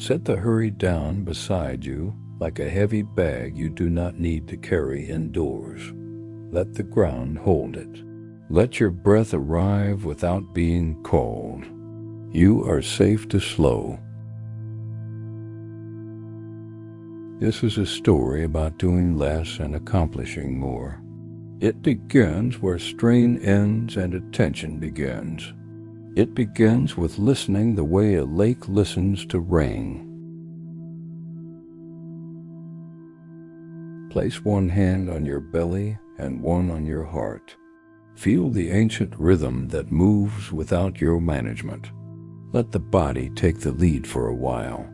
Set the hurry down beside you like a heavy bag you do not need to carry indoors. Let the ground hold it. Let your breath arrive without being called. You are safe to slow. This is a story about doing less and accomplishing more. It begins where strain ends and attention begins. It begins with listening the way a lake listens to rain. Place one hand on your belly and one on your heart. Feel the ancient rhythm that moves without your management. Let the body take the lead for a while.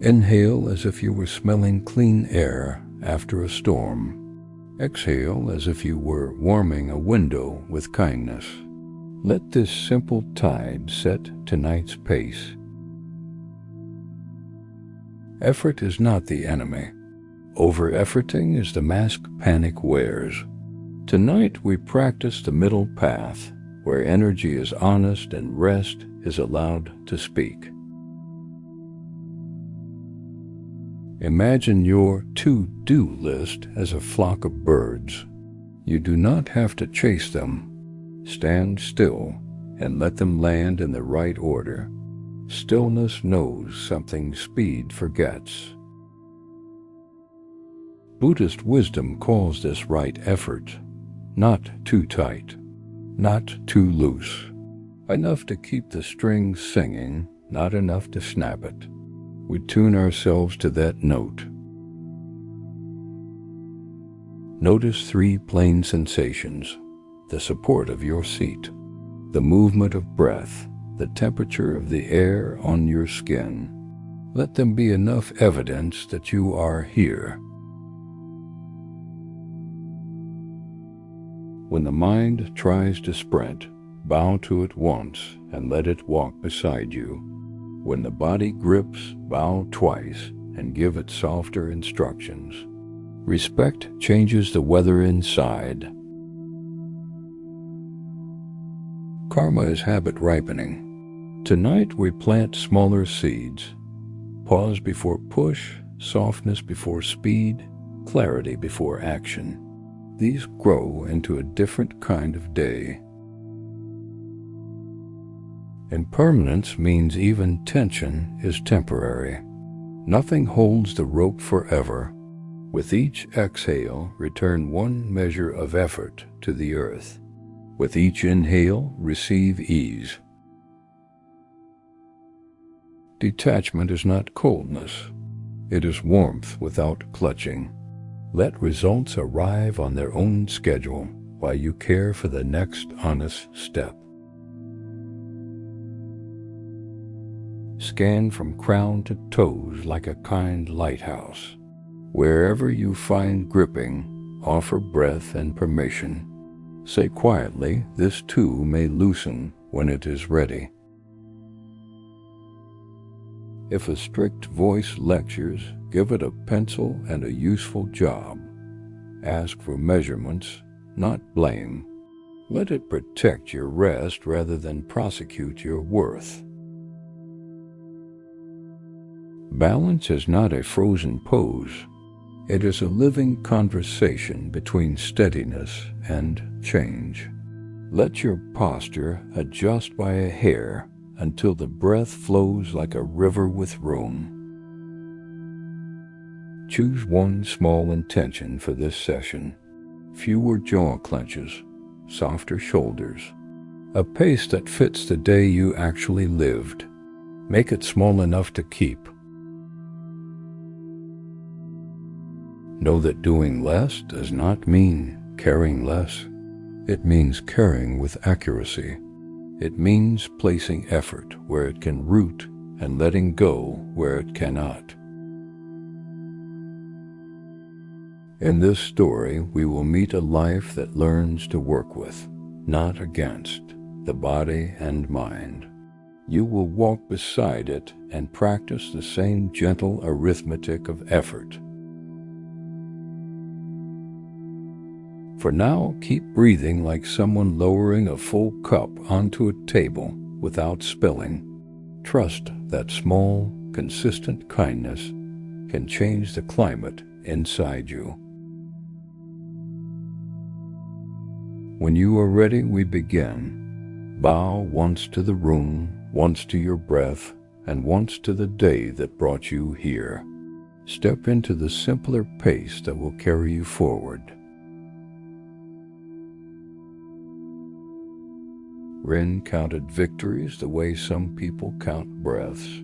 Inhale as if you were smelling clean air after a storm. Exhale as if you were warming a window with kindness. Let this simple tide set tonight's pace. Effort is not the enemy. Over-efforting is the mask panic wears. Tonight we practice the middle path, where energy is honest and rest is allowed to speak. Imagine your to-do list as a flock of birds. You do not have to chase them. Stand still and let them land in the right order. Stillness knows something speed forgets. Buddhist wisdom calls this right effort. Not too tight, not too loose. Enough to keep the strings singing, not enough to snap it. We tune ourselves to that note. Notice three plain sensations: the support of your seat, the movement of breath, the temperature of the air on your skin. Let them be enough evidence that you are here. When the mind tries to sprint, bow to it once and let it walk beside you. When the body grips, bow twice and give it softer instructions. Respect changes the weather inside. Karma is habit ripening. Tonight we plant smaller seeds. Pause before push, softness before speed, clarity before action. These grow into a different kind of day. Impermanence means even tension is temporary. Nothing holds the rope forever. With each exhale, return one measure of effort to the earth. With each inhale, receive ease. Detachment is not coldness. It is warmth without clutching. Let results arrive on their own schedule while you care for the next honest step. Scan from crown to toes like a kind lighthouse. Wherever you find gripping, offer breath and permission. Say quietly, this too may loosen when it is ready. If a strict voice lectures, give it a pencil and a useful job. Ask for measurements, not blame. Let it protect your rest rather than prosecute your worth. Balance is not a frozen pose. It is a living conversation between steadiness and change. Let your posture adjust by a hair until the breath flows like a river with room. Choose one small intention for this session. Fewer jaw clenches, softer shoulders, a pace that fits the day you actually lived. Make it small enough to keep. Know that doing less does not mean caring less. It means caring with accuracy. It means placing effort where it can root and letting go where it cannot. In this story, we will meet a life that learns to work with, not against, the body and mind. You will walk beside it and practice the same gentle arithmetic of effort. For now, keep breathing like someone lowering a full cup onto a table without spilling. Trust that small, consistent kindness can change the climate inside you. When you are ready, we begin. Bow once to the room, once to your breath, and once to the day that brought you here. Step into the simpler pace that will carry you forward. Rin counted victories the way some people count breaths,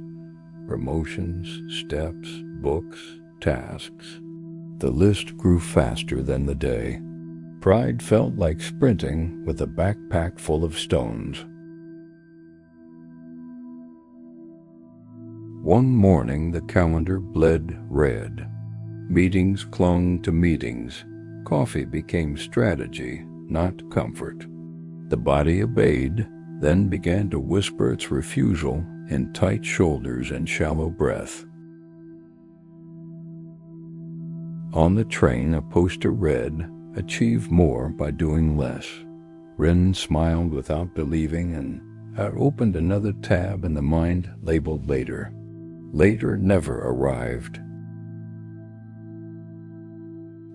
promotions, steps, books, tasks. The list grew faster than the day. Pride felt like sprinting with a backpack full of stones. One morning the calendar bled red. Meetings clung to meetings. Coffee became strategy, not comfort. The body obeyed, then began to whisper its refusal in tight shoulders and shallow breath. On the train, a poster read, "Achieve more by doing less." Rin smiled without believing and opened another tab in the mind labeled later. Later never arrived.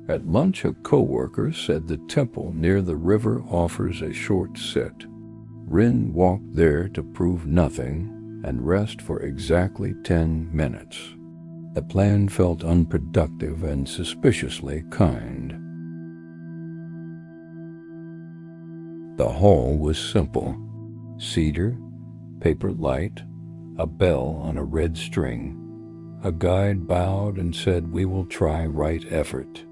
At lunch, a co-worker said the temple near the river offers a short sit. Rin walked there to prove nothing and rest for exactly 10 minutes. The plan felt unproductive and suspiciously kind. The hall was simple. Cedar, paper light, a bell on a red string. A guide bowed and said, "We will try right effort.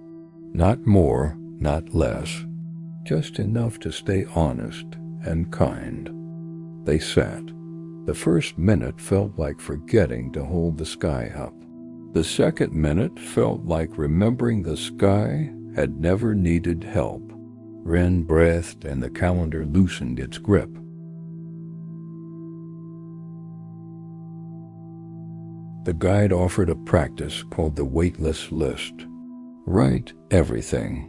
Not more, not less. Just enough to stay honest and kind." They sat. The first minute felt like forgetting to hold the sky up. The second minute felt like remembering the sky had never needed help. Rin breathed and the calendar loosened its grip. The guide offered a practice called the Weightless List. Write everything.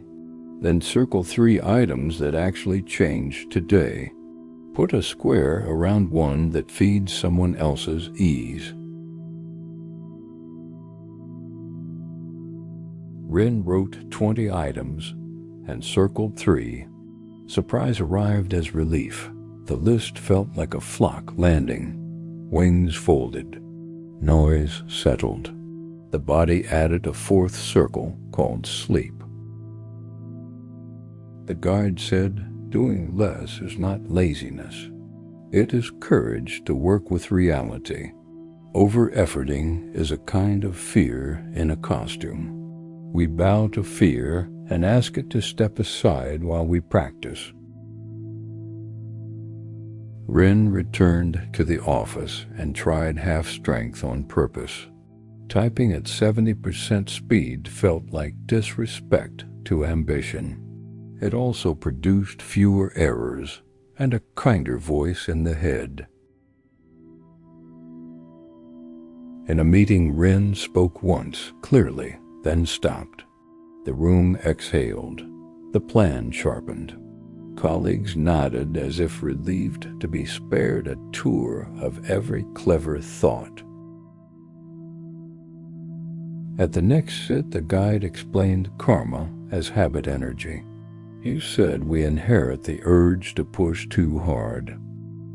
Then circle 3 items that actually changed today. Put a square around one that feeds someone else's ease. Rin wrote 20 items and circled 3. Surprise arrived as relief. The list felt like a flock landing. Wings folded. Noise settled. The body added a 4th circle called sleep. The guide said, "Doing less is not laziness. It is courage to work with reality. Over-efforting is a kind of fear in a costume. We bow to fear and ask it to step aside while we practice." Rin returned to the office and tried half-strength on purpose. Typing at 70% speed felt like disrespect to ambition. It also produced fewer errors and a kinder voice in the head. In a meeting, Rin spoke once, clearly, then stopped. The room exhaled. The plan sharpened. Colleagues nodded as if relieved to be spared a tour of every clever thought. At the next sit, the guide explained karma as habit energy. He said we inherit the urge to push too hard.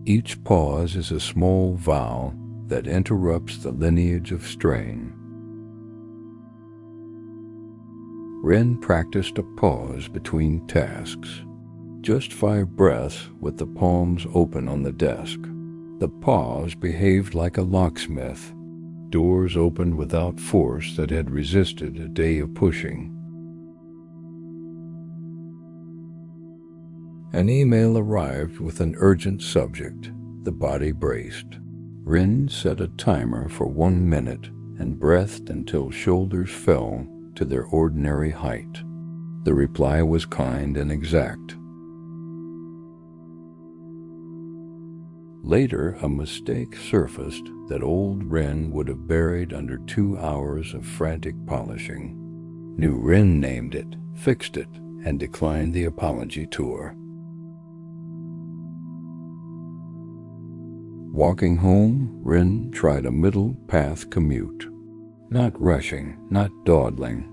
Each pause is a small vow that interrupts the lineage of strain. Rin practiced a pause between tasks. Just 5 breaths with the palms open on the desk. The pause behaved like a locksmith. Doors opened without force that had resisted a day of pushing. An email arrived with an urgent subject. The body braced. Rin set a timer for 1 minute and breathed until shoulders fell to their ordinary height. The reply was kind and exact. Later, a mistake surfaced that old Rin would have buried under 2 hours of frantic polishing. New Rin named it, fixed it, and declined the apology tour. Walking home, Rin tried a middle path commute. Not rushing, not dawdling.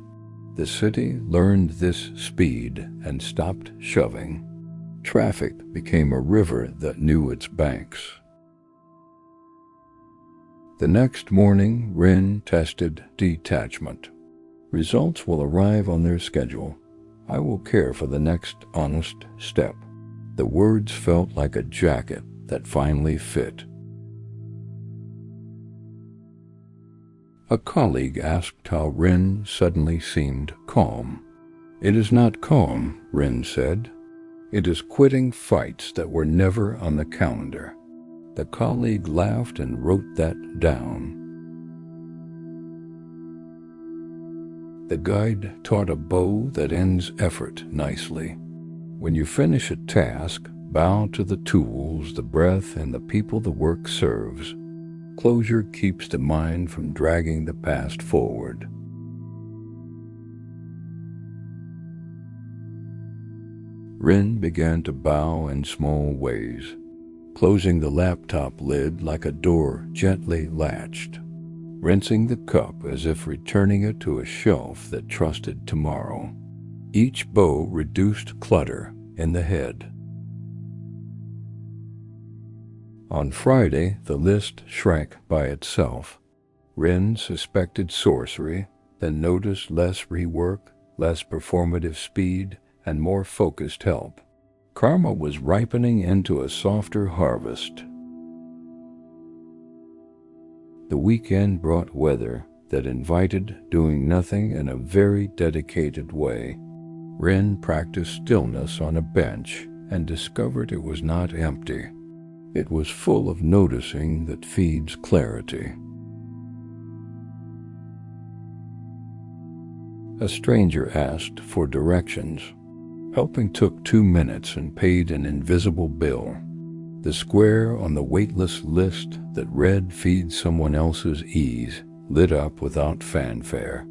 The city learned this speed and stopped shoving. Traffic became a river that knew its banks. The next morning, Rin tested Detachment. Results will arrive on their schedule. I will care for the next honest step. The words felt like a jacket that finally fit. A colleague asked how Rin suddenly seemed calm. "It is not calm," Rin said. "It is quitting fights that were never on the calendar." The colleague laughed and wrote that down. The guide taught a bow that ends effort nicely. When you finish a task, bow to the tools, the breath, and the people the work serves. Closure keeps the mind from dragging the past forward. Rin began to bow in small ways, closing the laptop lid like a door gently latched, rinsing the cup as if returning it to a shelf that trusted tomorrow. Each bow reduced clutter in the head. On Friday, the list shrank by itself. Rin suspected sorcery, then noticed less rework, less performative speed, and more focused help. Karma was ripening into a softer harvest. The weekend brought weather that invited doing nothing in a very dedicated way. Rin practiced stillness on a bench and discovered it was not empty. It was full of noticing that feeds clarity. A stranger asked for directions. Helping took 2 minutes and paid an invisible bill. The square on the weightless list that read "Feed someone else's ease" lit up without fanfare.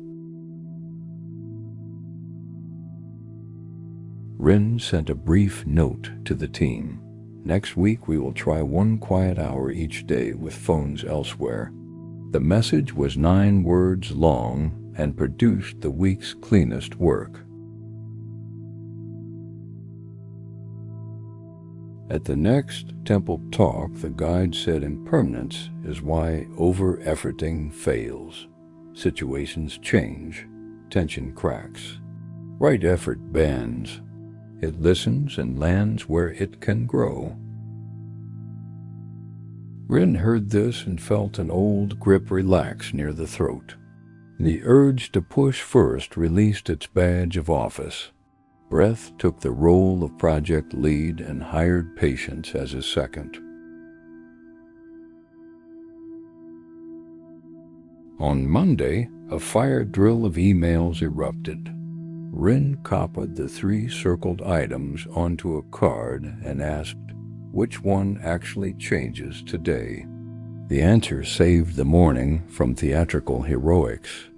Rin sent a brief note to the team. "Next week we will try 1 quiet hour each day with phones elsewhere." The message was 9 words long and produced the week's cleanest work. At the next temple talk, the guide said impermanence is why over-efforting fails. Situations change, tension cracks. Right effort bends. It listens and lands where it can grow. Rin heard this and felt an old grip relax near the throat. The urge to push first released its badge of office. Breath took the role of project lead and hired patience as a second. On Monday, a fire drill of emails erupted. Rin copied the 3 circled items onto a card and asked, "Which one actually changes today?" The answer saved the morning from theatrical heroics.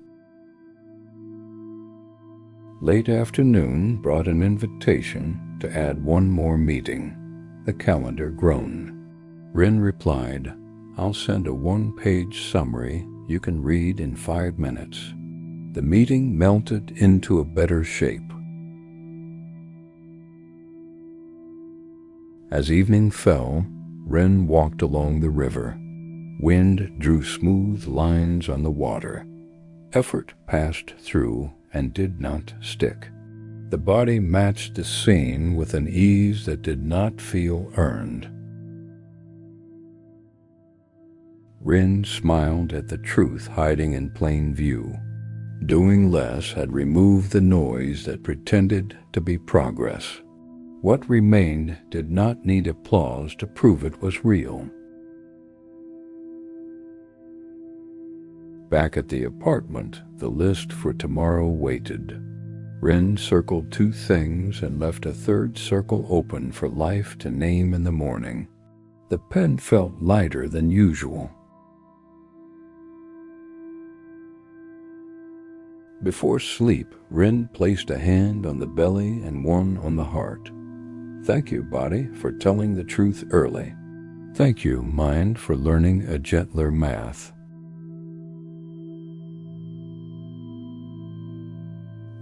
Late afternoon brought an invitation to add 1 more meeting. The calendar groaned. Rin replied, "I'll send a 1-page summary you can read in 5 minutes." The meeting melted into a better shape. As evening fell, Rin walked along the river. Wind drew smooth lines on the water. Effort passed through and did not stick. The body matched the scene with an ease that did not feel earned. Rin smiled at the truth hiding in plain view. Doing less had removed the noise that pretended to be progress. What remained did not need applause to prove it was real. Back at the apartment, the list for tomorrow waited. Rin circled 2 things and left a 3rd circle open for life to name in the morning. The pen felt lighter than usual. Before sleep, Rin placed a hand on the belly and one on the heart. "Thank you, body, for telling the truth early. Thank you, mind, for learning a gentler math.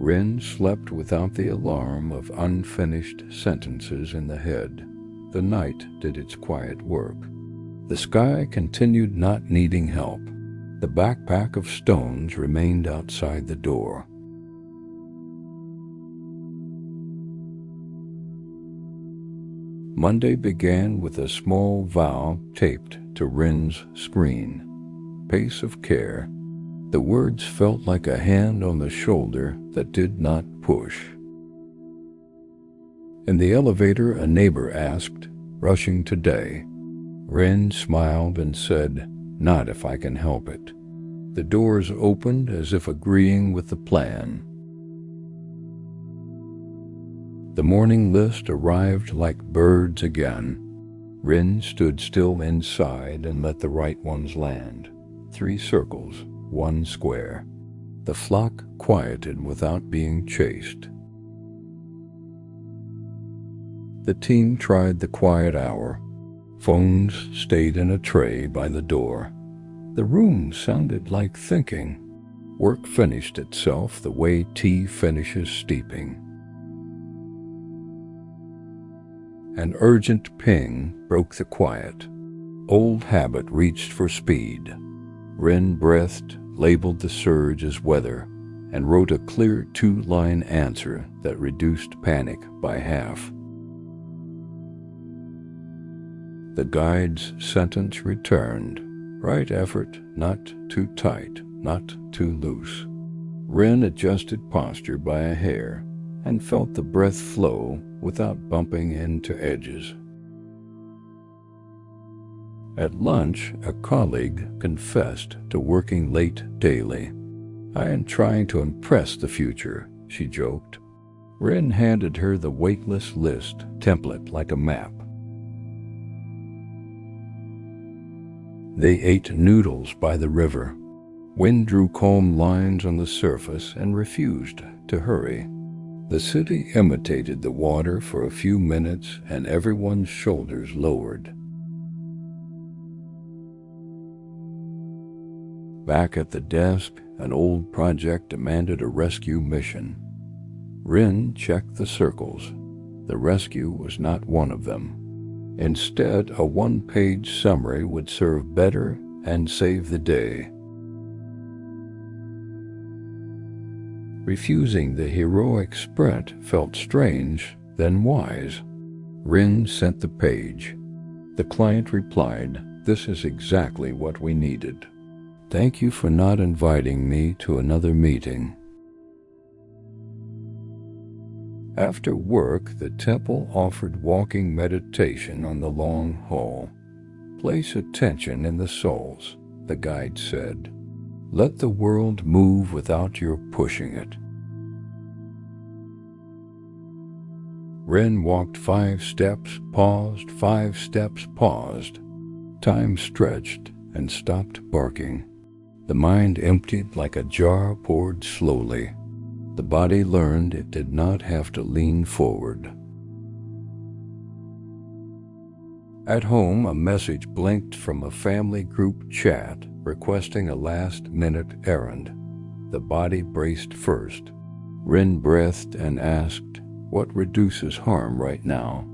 Rin slept without the alarm of unfinished sentences in the head. The night did its quiet work. The sky continued not needing help. The backpack of stones remained outside the door. Monday began with a small vow taped to Rin's screen. Pace of care. The words felt like a hand on the shoulder that did not push. In the elevator, a neighbor asked, "Rushing today?" Rin smiled and said, "Not if I can help it." The doors opened as if agreeing with the plan. The morning list arrived like birds again. Rin stood still inside and let the right ones land. 3 circles, 1 square. The flock quieted without being chased. The team tried the quiet hour. Phones stayed in a tray by the door. The room sounded like thinking. Work finished itself the way tea finishes steeping. An urgent ping broke the quiet. Old habit reached for speed. Rin breathed, labeled the surge as weather, and wrote a clear 2-line answer that reduced panic by half. The guide's sentence returned. Right effort, not too tight, not too loose. Rin adjusted posture by a hair and felt the breath flow without bumping into edges. At lunch, a colleague confessed to working late daily. "I am trying to impress the future," she joked. Rin handed her the Weightless List template like a map. They ate noodles by the river. Wind drew calm lines on the surface and refused to hurry. The city imitated the water for a few minutes and everyone's shoulders lowered. Back at the desk, an old project demanded a rescue mission. Rin checked the circles. The rescue was not one of them. Instead, a 1-page summary would serve better and save the day. Refusing the heroic sprint felt strange, then wise. Rin sent the page. The client replied, "This is exactly what we needed. Thank you for not inviting me to another meeting." After work, the temple offered walking meditation on the long hall. "Place attention in the soles," the guide said. "Let the world move without your pushing it." Rin walked 5 steps, paused, 5 steps, paused. Time stretched and stopped barking. The mind emptied like a jar poured slowly. The body learned it did not have to lean forward. At home, a message blinked from a family group chat requesting a last-minute errand. The body braced first. Rin breathed and asked, "What reduces harm right now?"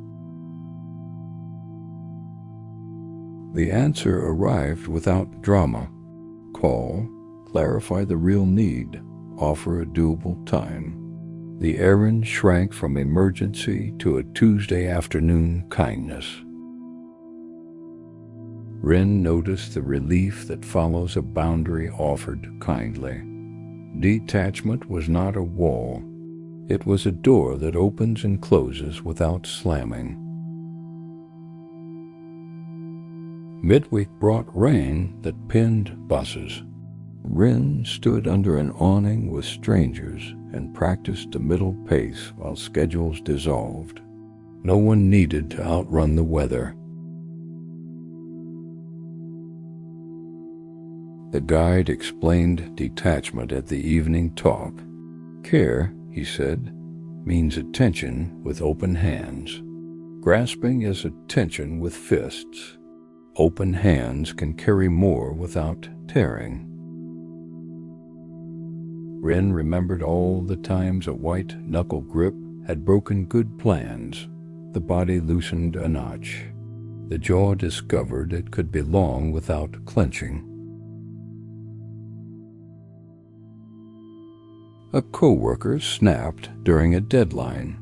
The answer arrived without drama. Call, clarify the real need, offer a doable time. The errand shrank from emergency to a Tuesday afternoon kindness. Rin noticed the relief that follows a boundary offered kindly. Detachment was not a wall. It was a door that opens and closes without slamming. Midweek brought rain that pinned buses. Rin stood under an awning with strangers and practiced a middle pace while schedules dissolved. No one needed to outrun the weather. The guide explained detachment at the evening talk. "Care," he said, "means attention with open hands. Grasping is attention with fists. Open hands can carry more without tearing. Rin remembered all the times a white knuckle grip had broken good plans. The body loosened a notch. The jaw discovered it could be long without clenching. A coworker snapped during a deadline.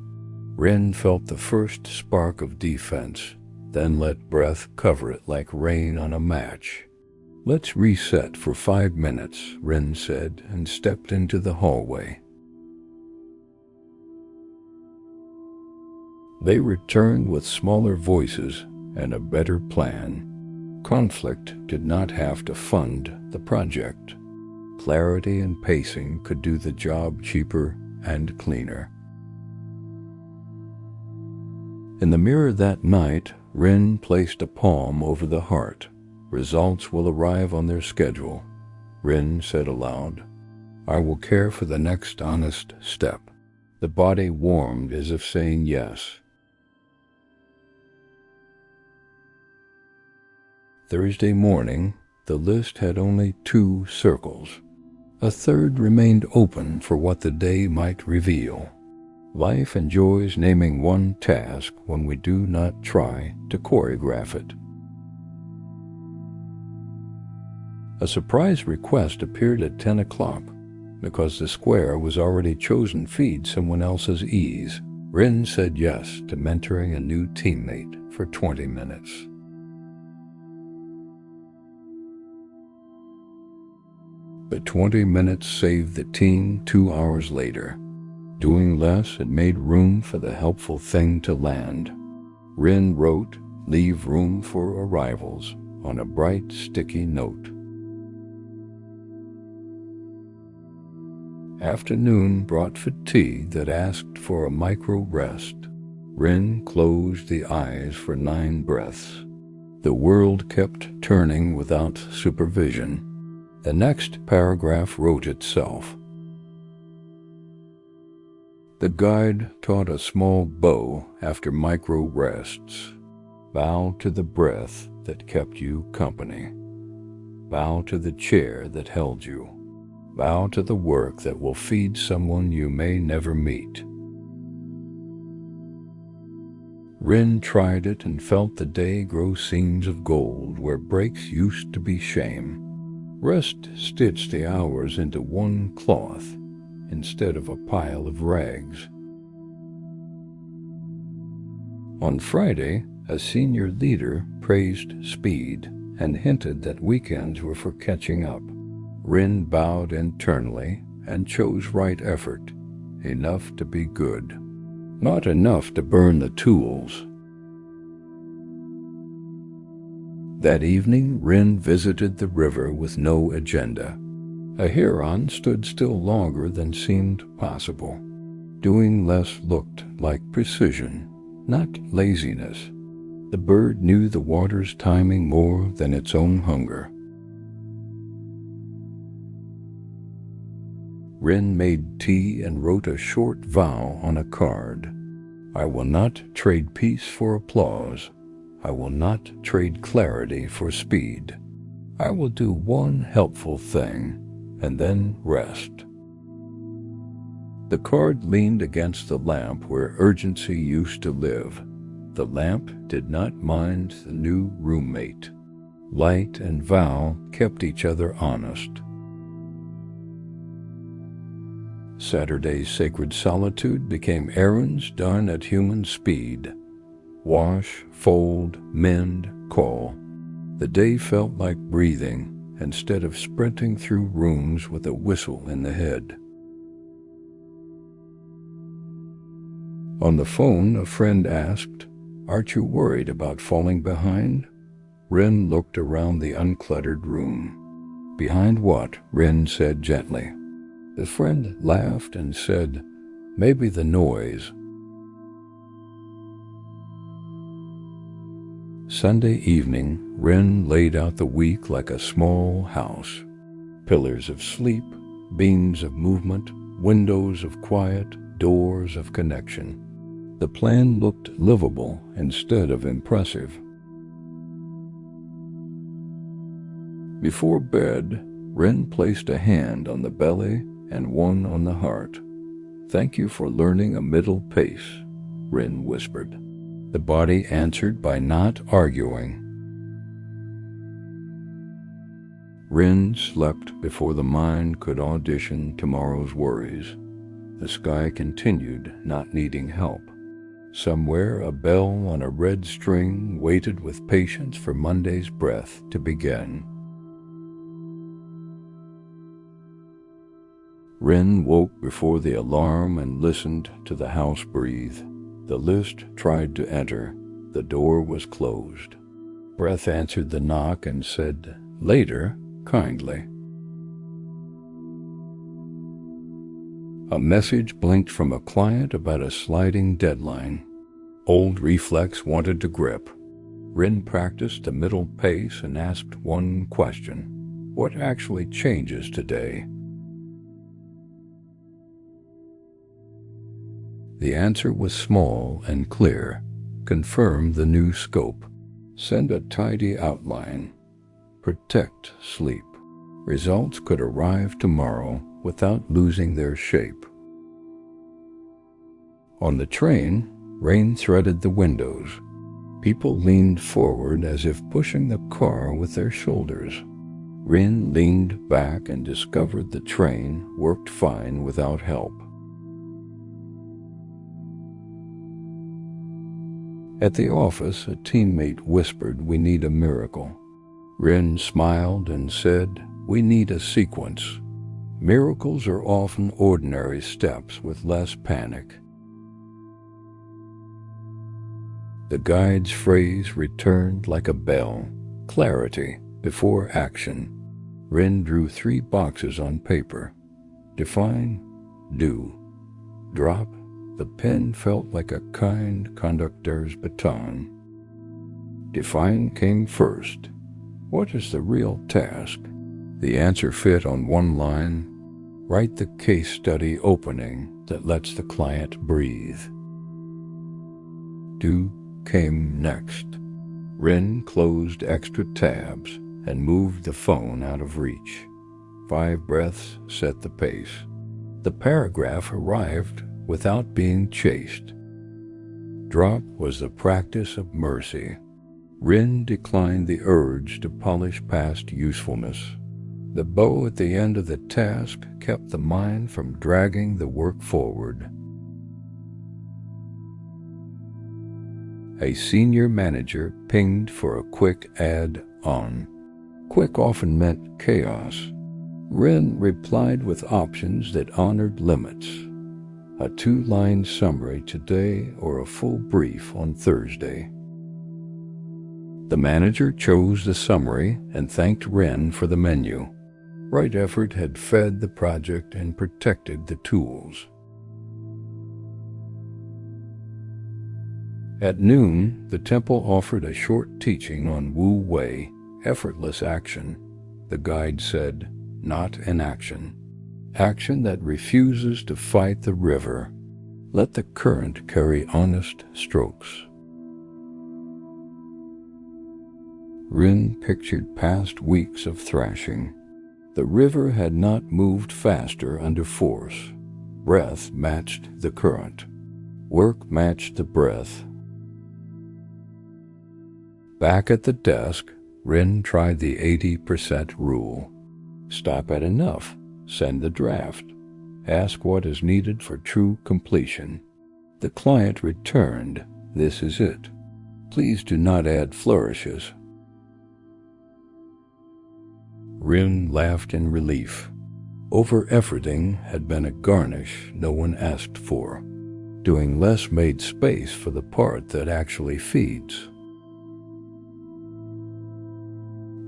Rin felt the first spark of defense, then let breath cover it like rain on a match. "Let's reset for 5 minutes," Rin said, and stepped into the hallway. They returned with smaller voices and a better plan. Conflict did not have to fund the project. Clarity and pacing could do the job cheaper and cleaner. In the mirror that night, Rin placed a palm over the heart. "Results will arrive on their schedule," Rin said aloud. "I will care for the next honest step." The body warmed as if saying yes. Thursday morning, the list had only 2 circles. A third remained open for what the day might reveal. Life enjoys naming one task when we do not try to choreograph it. A surprise request appeared at 10 o'clock. Because the square was already chosen feed someone else's ease, Rin said yes to mentoring a new teammate for 20 minutes. But 20 minutes saved the team 2 hours later. Doing less had made room for the helpful thing to land. Rin wrote, "Leave room for arrivals," on a bright, sticky note. Afternoon brought fatigue that asked for a micro rest. Rin closed the eyes for 9 breaths. The world kept turning without supervision. The next paragraph wrote itself. The guide taught a small bow after micro rests. Bow to the breath that kept you company. Bow to the chair that held you. Bow to the work that will feed someone you may never meet. Rin tried it and felt the day grow seams of gold where breaks used to be shame. Rest stitched the hours into one cloth instead of a pile of rags. On Friday, a senior leader praised speed and hinted that weekends were for catching up. Rin bowed internally and chose right effort, enough to be good, not enough to burn the tools. That evening, Rin visited the river with no agenda. A heron stood still longer than seemed possible. Doing less looked like precision, not laziness. The bird knew the water's timing more than its own hunger. Rin made tea and wrote a short vow on a card. "I will not trade peace for applause. I will not trade clarity for speed. I will do one helpful thing and then rest." The card leaned against the lamp where urgency used to live. The lamp did not mind the new roommate. Light and vow kept each other honest. Saturday's sacred solitude became errands done at human speed. Wash, fold, mend, call. The day felt like breathing instead of sprinting through rooms with a whistle in the head. On the phone, a friend asked, "Aren't you worried about falling behind?" Rin looked around the uncluttered room. "Behind what?" Rin said gently. The friend laughed and said, "Maybe the noise." Sunday evening, Rin laid out the week like a small house. Pillars of sleep, beams of movement, windows of quiet, doors of connection. The plan looked livable instead of impressive. Before bed, Rin placed a hand on the belly and one on the heart. "Thank you for learning a middle pace," Rin whispered. The body answered by not arguing. Rin slept before the mind could audition tomorrow's worries. The sky continued, not needing help. Somewhere a bell on a red string waited with patience for Monday's breath to begin. Rin woke before the alarm and listened to the house breathe. The list tried to enter. The door was closed. Breath answered the knock and said, "Later," kindly. A message blinked from a client about a sliding deadline. Old reflex wanted to grip. Rin practiced the middle pace and asked one question: what actually changes today? The answer was small and clear. Confirm the new scope. Send a tidy outline. Protect sleep. Results could arrive tomorrow without losing their shape. On the train, rain threaded the windows. People leaned forward as if pushing the car with their shoulders. Rin leaned back and discovered the train worked fine without help. At the office, a teammate whispered, "We need a miracle." Rin smiled and said, "We need a sequence. Miracles are often ordinary steps with less panic." The guide's phrase returned like a bell: clarity before action. Rin drew 3 boxes on paper. Define, do, drop. The pen felt like a kind conductor's baton. Define came first. What is the real task? The answer fit on one line: write the case study opening that lets the client breathe. Do came next. Rin closed extra tabs and moved the phone out of reach. 5 breaths set the pace. The paragraph arrived without being chased. Drop was the practice of mercy. Rin declined the urge to polish past usefulness. The bow at the end of the task kept the mind from dragging the work forward. A senior manager pinged for a quick add-on. Quick often meant chaos. Rin replied with options that honored limits. A 2-line summary today or a full brief on Thursday. The manager chose the summary and thanked Rin for the menu. Right effort had fed the project and protected the tools. At noon, the temple offered a short teaching on Wu-wei, effortless action. The guide said, "Not inaction. Action that refuses to fight the river. Let the current carry honest strokes." Rin pictured past weeks of thrashing. The river had not moved faster under force. Breath matched the current. Work matched the breath. Back at the desk, Rin tried the 80% rule. Stop at enough. Send the draft. Ask what is needed for true completion. The client returned, "This is it. Please do not add flourishes." Rin laughed in relief. Over-efforting had been a garnish no one asked for. Doing less made space for the part that actually feeds.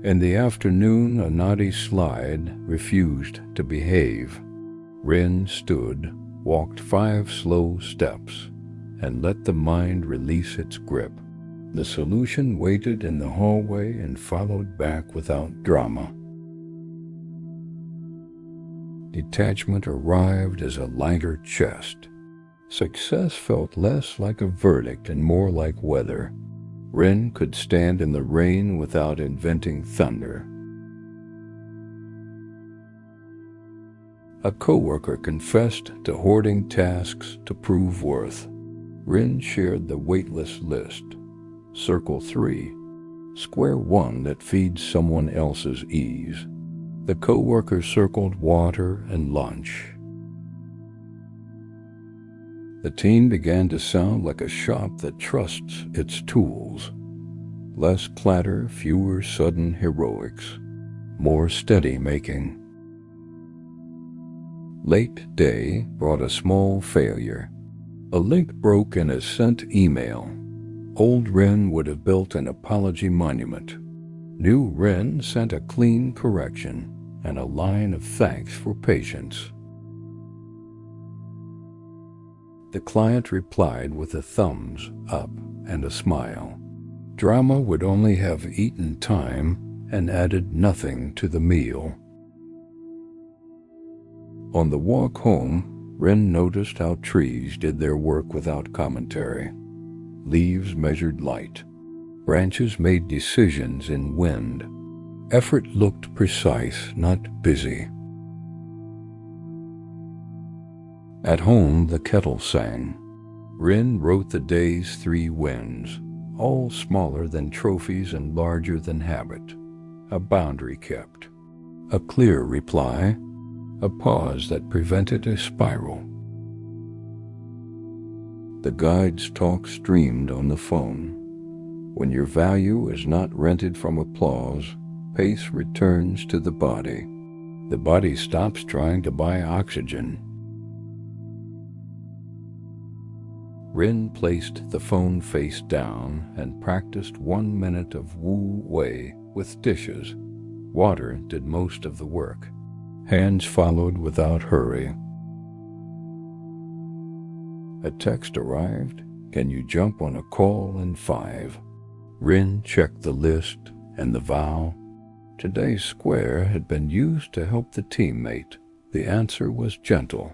In the afternoon, a naughty slide refused to behave. Rin stood, walked 5 slow steps, and let the mind release its grip. The solution waited in the hallway and followed back without drama. Detachment arrived as a lighter chest. Success felt less like a verdict and more like weather. Rin could stand in the rain without inventing thunder. A coworker confessed to hoarding tasks to prove worth. Rin shared the Weightless List. Circle 3. Square 1 that feeds someone else's ease. The coworker circled water and lunch. The team began to sound like a shop that trusts its tools. Less clatter, fewer sudden heroics, more steady making. Late day brought a small failure. A link broke in a sent email. Old Rin would have built an apology monument. New Rin sent a clean correction and a line of thanks for patience. The client replied with a thumbs up and a smile. Drama would only have eaten time and added nothing to the meal. On the walk home, Rin noticed how trees did their work without commentary. Leaves measured light. Branches made decisions in wind. Effort looked precise, not busy. At home, the kettle sang. Rin wrote the day's 3 wins, all smaller than trophies and larger than habit. A boundary kept. A clear reply. A pause that prevented a spiral. The guide's talk streamed on the phone. When your value is not rented from applause, pace returns to the body. The body stops trying to buy oxygen. Rin placed the phone face down and practiced 1 minute of Wu-wei with dishes. Water did most of the work. Hands followed without hurry. A text arrived. Can you jump on a call in 5? Rin checked the list and the vow. Today's square had been used to help the teammate. The answer was gentle.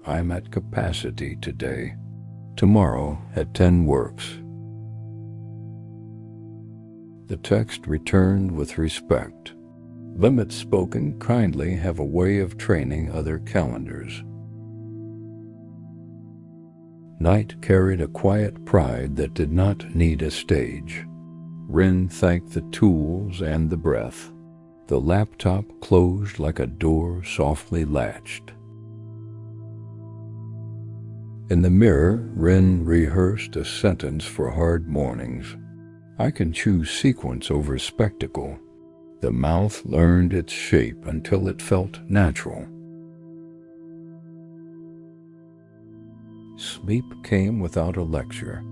I'm at capacity today. Tomorrow at 10 works. The text returned with respect. Limits spoken kindly have a way of training other calendars. Night carried a quiet pride that did not need a stage. Rin thanked the tools and the breath. The laptop closed like a door softly latched. In the mirror, Rin rehearsed a sentence for hard mornings. I can choose sequence over spectacle. The mouth learned its shape until it felt natural. Sleep came without a lecture.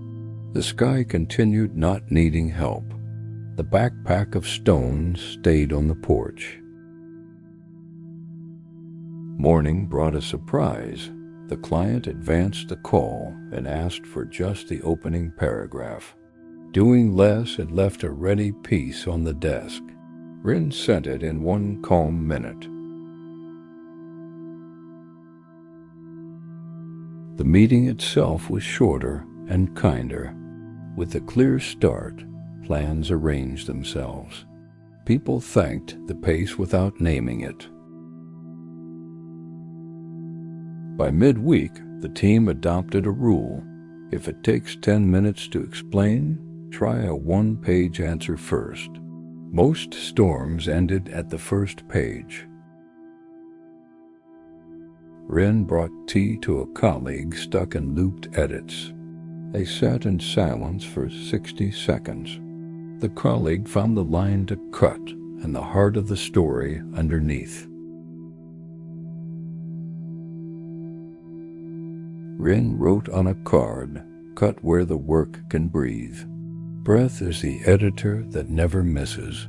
The sky continued not needing help. The backpack of stones stayed on the porch. Morning brought a surprise. The client advanced the call and asked for just the opening paragraph. Doing less had left a ready piece on the desk. Rin sent it in 1 calm minute. The meeting itself was shorter and kinder. With a clear start, plans arranged themselves. People thanked the pace without naming it. By midweek, the team adopted a rule. If it takes 10 minutes to explain, try a 1-page answer first. Most storms ended at the first page. Rin brought tea to a colleague stuck in looped edits. They sat in silence for 60 seconds. The colleague found the line to cut and the heart of the story underneath. Rin wrote on a card, cut where the work can breathe. Breath is the editor that never misses.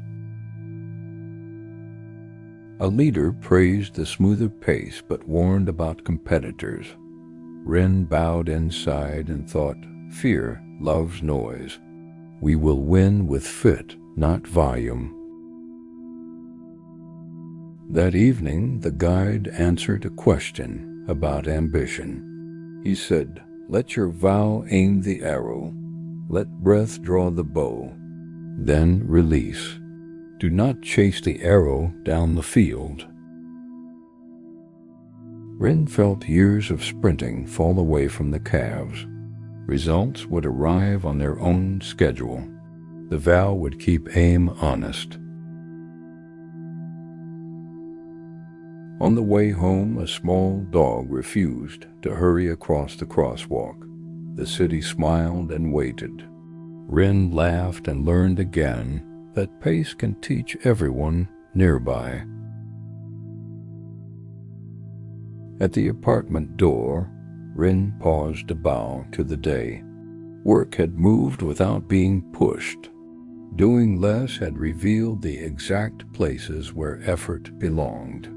A leader praised the smoother pace but warned about competitors. Rin bowed inside and thought, fear loves noise. We will win with fit, not volume. That evening, the guide answered a question about ambition. He said, let your vow aim the arrow. Let breath draw the bow. Then release. Do not chase the arrow down the field. Rin felt years of sprinting fall away from the calves. Results would arrive on their own schedule. The vow would keep aim honest. On the way home, a small dog refused to hurry across the crosswalk. The city smiled and waited. Rin laughed and learned again that pace can teach everyone nearby. At the apartment door, Rin paused to bow to the day. Work had moved without being pushed. Doing less had revealed the exact places where effort belonged.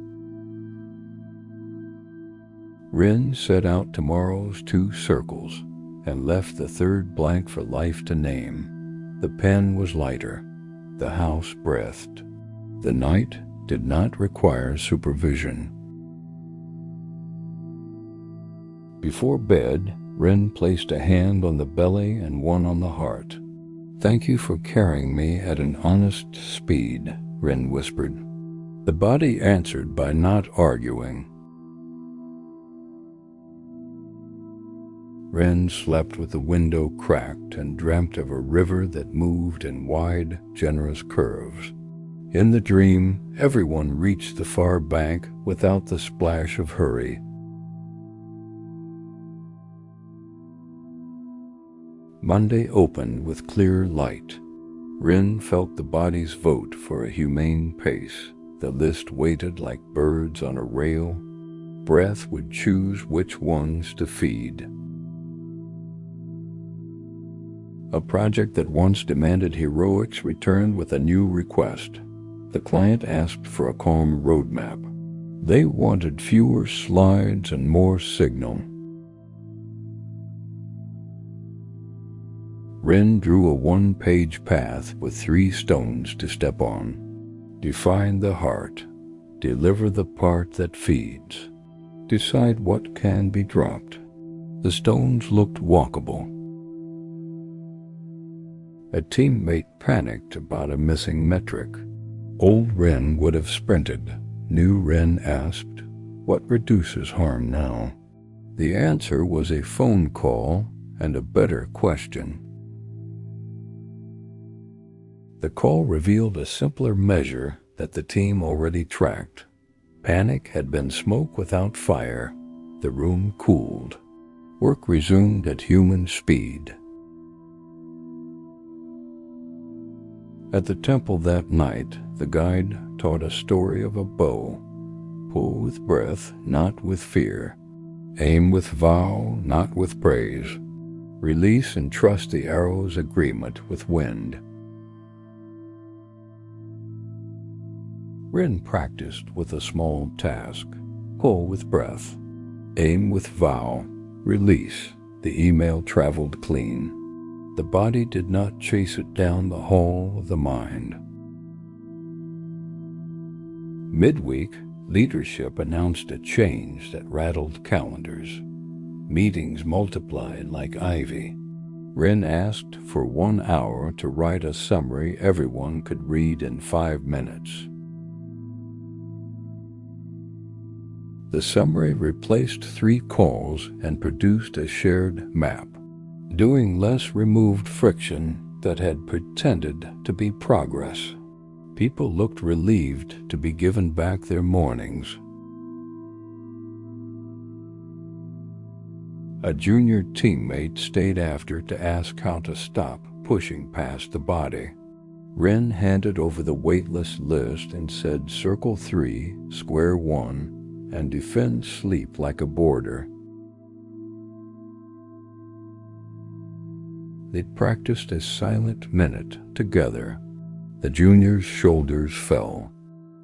Rin set out tomorrow's 2 circles and left the 3rd blank for life to name. The pen was lighter. The house breathed. The night did not require supervision. Before bed, Rin placed a hand on the belly and one on the heart. "Thank you for carrying me at an honest speed," Rin whispered. The body answered by not arguing. Rin slept with the window cracked and dreamt of a river that moved in wide, generous curves. In the dream, everyone reached the far bank without the splash of hurry. Monday opened with clear light. Rin felt the body's vote for a humane pace. The list waited like birds on a rail. Breath would choose which ones to feed. A project that once demanded heroics returned with a new request. The client asked for a calm roadmap. They wanted fewer slides and more signal. Rin drew a 1-page path with 3 stones to step on. Define the heart. Deliver the part that feeds. Decide what can be dropped. The stones looked walkable. A teammate panicked about a missing metric. Old Rin would have sprinted. New Rin asked, "What reduces harm now?" The answer was a phone call and a better question. The call revealed a simpler measure that the team already tracked. Panic had been smoke without fire. The room cooled. Work resumed at human speed. At the temple that night, the guide taught a story of a bow. Pull with breath, not with fear. Aim with vow, not with praise. Release and trust the arrow's agreement with wind. Rin practiced with a small task. Pull with breath. Aim with vow. Release. The email traveled clean. The body did not chase it down the hall of the mind. Midweek, leadership announced a change that rattled calendars. Meetings multiplied like ivy. Rin asked for 1 hour to write a summary everyone could read in 5 minutes. The summary replaced 3 calls and produced a shared map. Doing less removed friction that had pretended to be progress. People looked relieved to be given back their mornings. A junior teammate stayed after to ask how to stop pushing past the body. Rin handed over the weightless list and said circle 3, square 1, and defend sleep like a border. They practiced a silent minute together. The juniors' shoulders fell.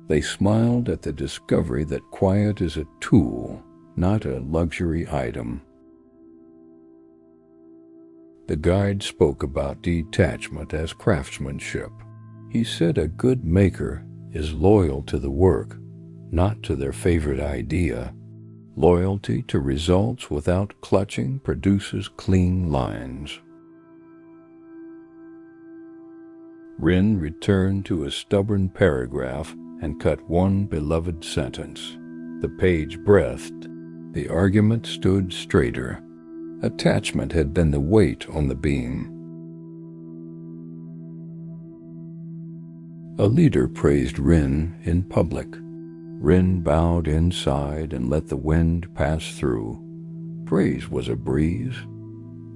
They smiled at the discovery that quiet is a tool, not a luxury item. The guide spoke about detachment as craftsmanship. He said a good maker is loyal to the work, not to their favorite idea. Loyalty to results without clutching produces clean lines. Rin returned to a stubborn paragraph and cut one beloved sentence. The page breathed. The argument stood straighter. Attachment had been the weight on the beam. A leader praised Rin in public. Rin bowed inside and let the wind pass through. Praise was a breeze,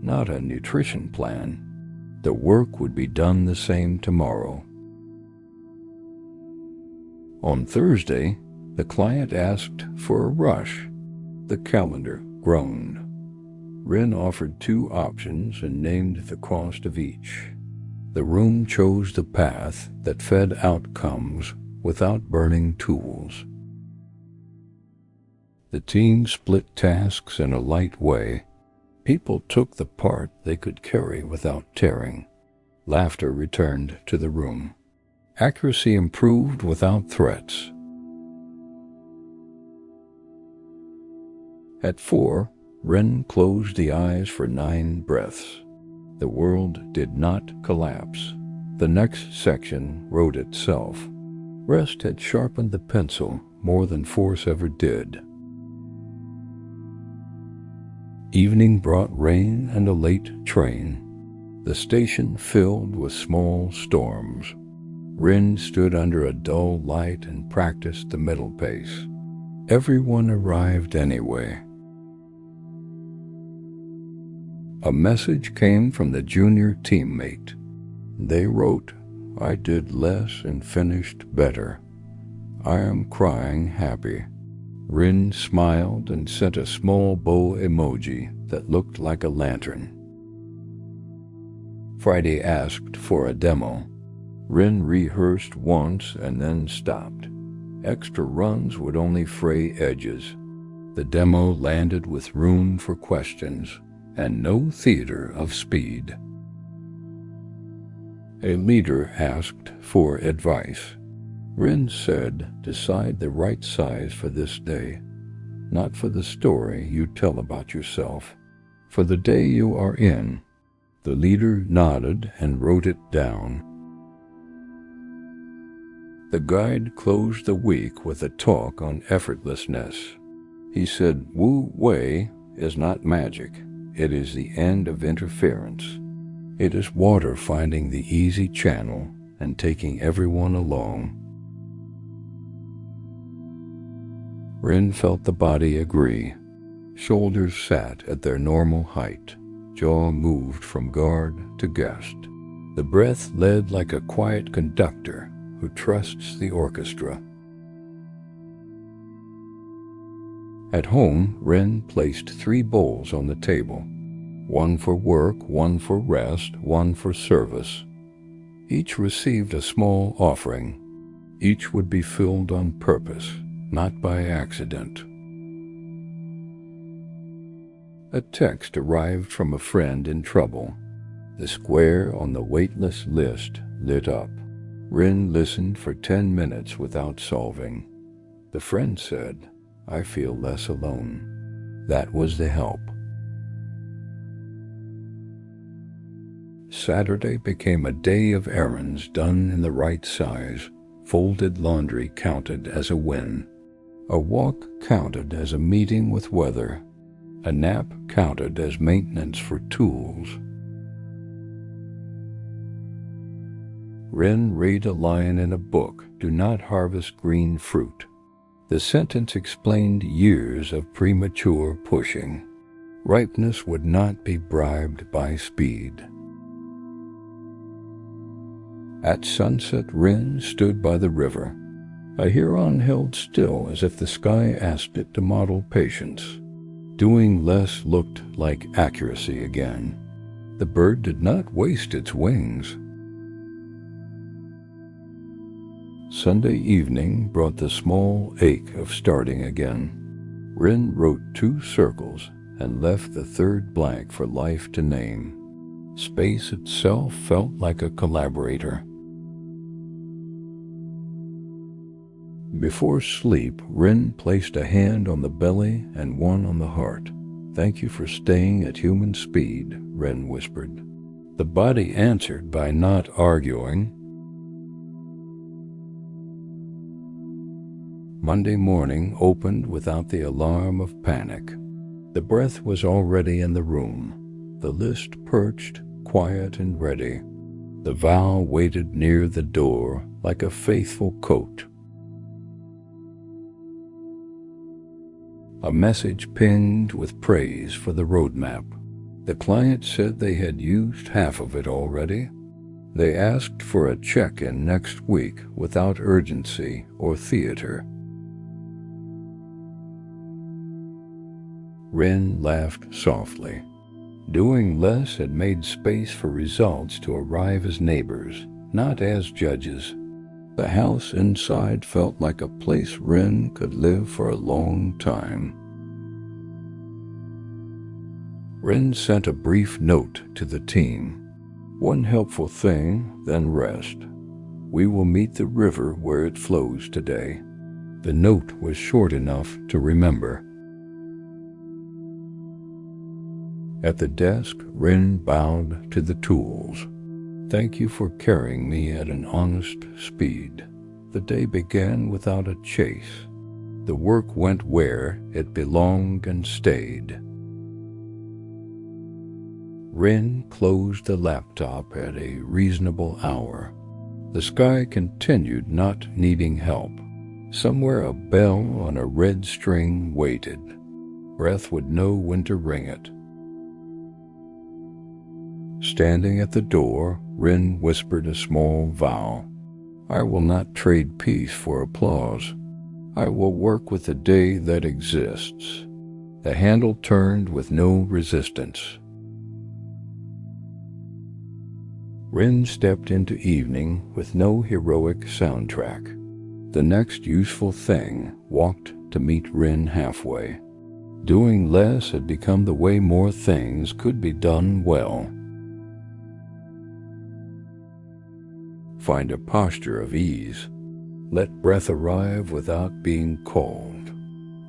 not a nutrition plan. The work would be done the same tomorrow. On Thursday, the client asked for a rush. The calendar groaned. Rin offered 2 options and named the cost of each. The room chose the path that fed outcomes without burning tools. The team split tasks in a light way. People took the part they could carry without tearing. Laughter returned to the room. Accuracy improved without threats. At 4, Ren closed the eyes for 9 breaths. The world did not collapse. The next section wrote itself. Rest had sharpened the pencil more than force ever did. Evening brought rain and a late train. The station filled with small storms. Rin stood under a dull light and practiced the middle pace. Everyone arrived anyway. A message came from the junior teammate. They wrote, "I did less and finished better. I am crying happy." Rin smiled and sent a small bow emoji that looked like a lantern. Friday asked for a demo. Rin rehearsed once and then stopped. Extra runs would only fray edges. The demo landed with room for questions and no theater of speed. A leader asked for advice. Rin said, "Decide the right size for this day, not for the story you tell about yourself, for the day you are in." The leader nodded and wrote it down. The guide closed the week with a talk on effortlessness. He said, "Wu-wei is not magic. It is the end of interference. It is water finding the easy channel and taking everyone along." Rin felt the body agree. Shoulders sat at their normal height. Jaw moved from guard to guest. The breath led like a quiet conductor who trusts the orchestra. At home, Ren placed 3 bowls on the table. 1 for work, 1 for rest, 1 for service. Each received a small offering. Each would be filled on purpose, not by accident. A text arrived from a friend in trouble. The square on the Weightless List lit up. Rin listened for 10 minutes without solving. The friend said, "I feel less alone." That was the help. Saturday became a day of errands done in the right size. Folded laundry counted as a win. A walk counted as a meeting with weather. A nap counted as maintenance for tools. Ren read a line in a book, "Do not harvest green fruit." The sentence explained years of premature pushing. Ripeness would not be bribed by speed. At sunset, Ren stood by the river. A heron held still as if the sky asked it to model patience. Doing less looked like accuracy again. The bird did not waste its wings. Sunday evening brought the small ache of starting again. Rin wrote 2 circles and left the 3rd blank for life to name. Space itself felt like a collaborator. Before sleep, Rin placed a hand on the belly and one on the heart. "Thank you for staying at human speed," Rin whispered. The body answered by not arguing. Monday morning opened without the alarm of panic. The breath was already in the room, the list perched, quiet and ready. The vow waited near the door like a faithful coat. A message pinged with praise for the roadmap. The client said they had used half of it already. They asked for a check-in next week without urgency or theater. Rin laughed softly. Doing less had made space for results to arrive as neighbors, not as judges. The house inside felt like a place Rin could live for a long time. Rin sent a brief note to the team. One helpful thing, then rest. We will meet the river where it flows today. The note was short enough to remember. At the desk, Rin bowed to the tools. Thank you for carrying me at an honest speed. The day began without a chase. The work went where it belonged and stayed. Rin closed the laptop at a reasonable hour. The sky continued not needing help. Somewhere a bell on a red string waited. Breath would know when to ring it. Standing at the door, Rin whispered a small vow. I will not trade peace for applause. I will work with the day that exists. The handle turned with no resistance. Rin stepped into evening with no heroic soundtrack. The next useful thing walked to meet Rin halfway. Doing less had become the way more things could be done well. Find a posture of ease. Let breath arrive without being called.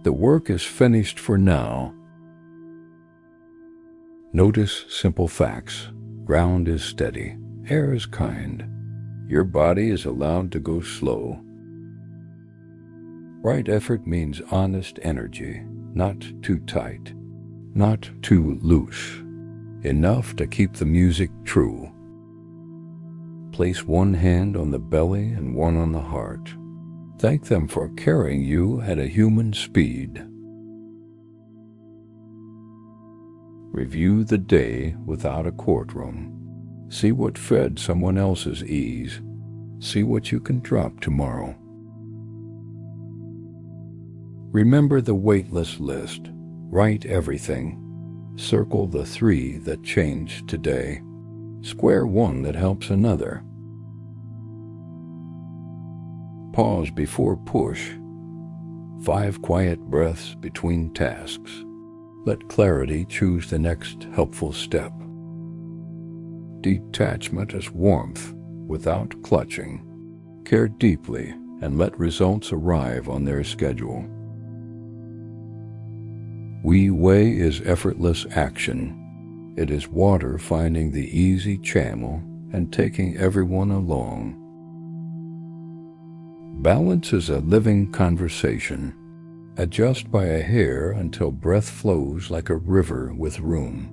The work is finished for now. Notice simple facts. Ground is steady. Air is kind. Your body is allowed to go slow. Right effort means honest energy, not too tight, not too loose. Enough to keep the music true. Place one hand on the belly and one on the heart. Thank them for carrying you at a human speed. Review the day without a courtroom. See what fed someone else's ease. See what you can drop tomorrow. Remember the weightless list. Write everything. Circle the 3 that changed today. Square one that helps another. Pause before push. 5 quiet breaths between tasks. Let clarity choose the next helpful step. Detachment is warmth without clutching. Care deeply and let results arrive on their schedule. Wu-wei is effortless action. It is water finding the easy channel and taking everyone along. Balance is a living conversation. Adjust by a hair until breath flows like a river with room.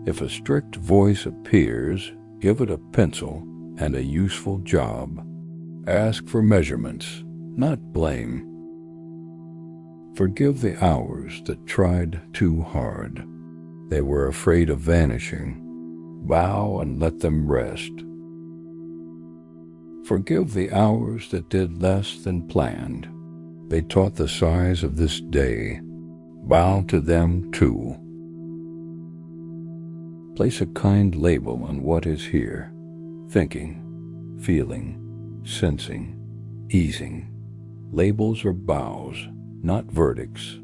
If a strict voice appears, give it a pencil and a useful job. Ask for measurements, not blame. Forgive the hours that tried too hard. They were afraid of vanishing. Bow and let them rest. Forgive the hours that did less than planned. They taught the size of this day. Bow to them too. Place a kind label on what is here. Thinking, feeling, sensing, easing. Labels are bows, not verdicts.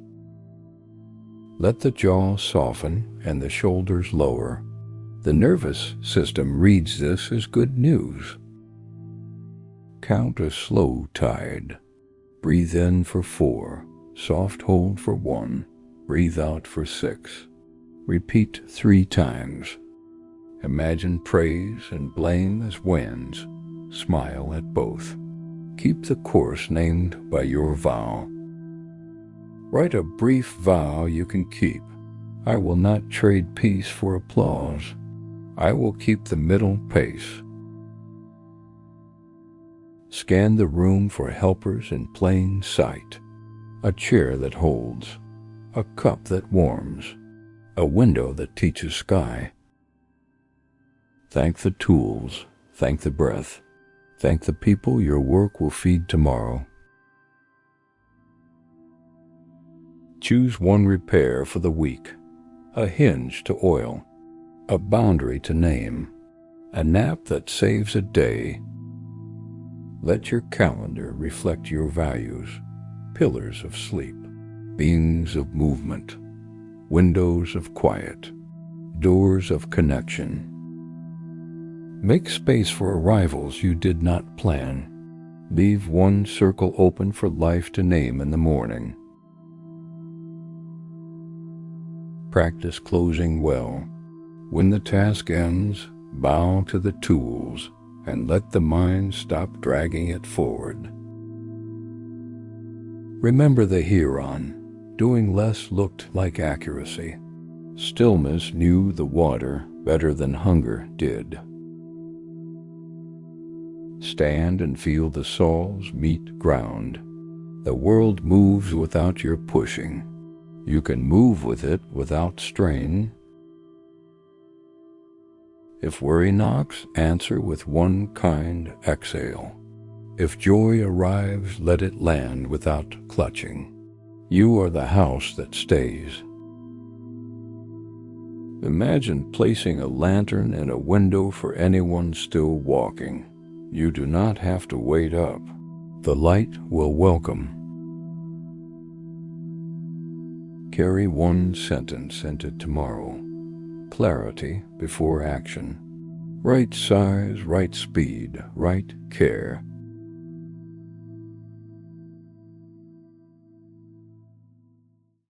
Let the jaw soften and the shoulders lower. The nervous system reads this as good news. Count a slow tide. Breathe in for 4, soft hold for 1, breathe out for 6. Repeat 3 times. Imagine praise and blame as winds. Smile at both. Keep the course named by your vow. Write a brief vow you can keep. I will not trade peace for applause. I will keep the middle pace. Scan the room for helpers in plain sight. A chair that holds, a cup that warms, a window that teaches sky. Thank the tools, thank the breath, thank the people your work will feed tomorrow. Choose one repair for the week, a hinge to oil, a boundary to name, a nap that saves a day. Let your calendar reflect your values, pillars of sleep, beings of movement, windows of quiet, doors of connection. Make space for arrivals you did not plan. Leave one circle open for life to name in the morning. Practice closing well. When the task ends, bow to the tools and let the mind stop dragging it forward. Remember the Huron. Doing less looked like accuracy. Stillness knew the water better than hunger did. Stand and feel the soles meet ground. The world moves without your pushing. You can move with it without strain. If worry knocks, answer with one kind exhale. If joy arrives, let it land without clutching. You are the house that stays. Imagine placing a lantern in a window for anyone still walking. You do not have to wait up. The light will welcome. Carry one sentence into tomorrow. Clarity before action. Right size, right speed, right care.